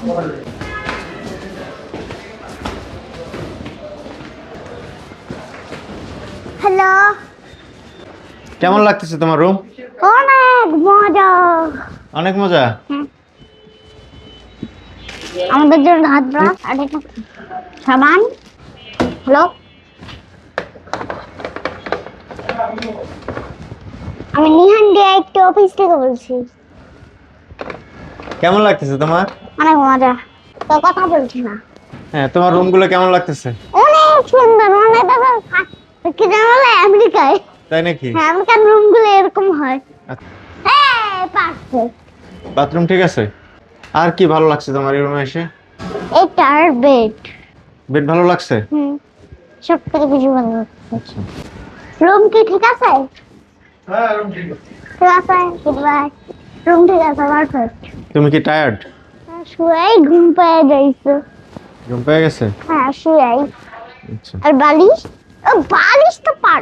Hello, কেমন লাগতেছে তোমার রুম? অনেক মজা। অনেক মজা। আমাদের জন্য হাত ব্রাশ আর এটা সাবান। হ্যালো, আমি নিহান দিয়ে একটু অফিস থেকে বলছি। কেমন লাগতেছে তোমার? অনেক মজা। তো কথা বলছি না। হ্যাঁ, তোমার রুমগুলো কেমন লাগতেছে? অনেক সুন্দর, অনেক কি জানো আমেরিকায়। তাই নাকি? হ্যাঁ, আমেরিকান রুম গুলো এরকম হয়। হ্যাঁ, পারফেক্ট। বাথরুম ঠিক আছে? আর কি ভালো লাগছে তোমার এই রুমে এসে? এটার বেড। বেড ভালো লাগছে? সব থেকে বেশি ভালো লাগছে। আচ্ছা। রুম কি ঠিক আছে? হ্যাঁ, রুম ঠিক আছে। ঠিক আছে, গুডবাই। রুম ঠিক আছে, পারফেক্ট। তুমি কি টায়ার্ড? শুয়াই ঘুম পেয়ে যাইছো। ঘুম পেয়ে গেছে? হ্যাঁ, শুয়াই। আচ্ছা। আর বালিশ? ও বালিশ তো পার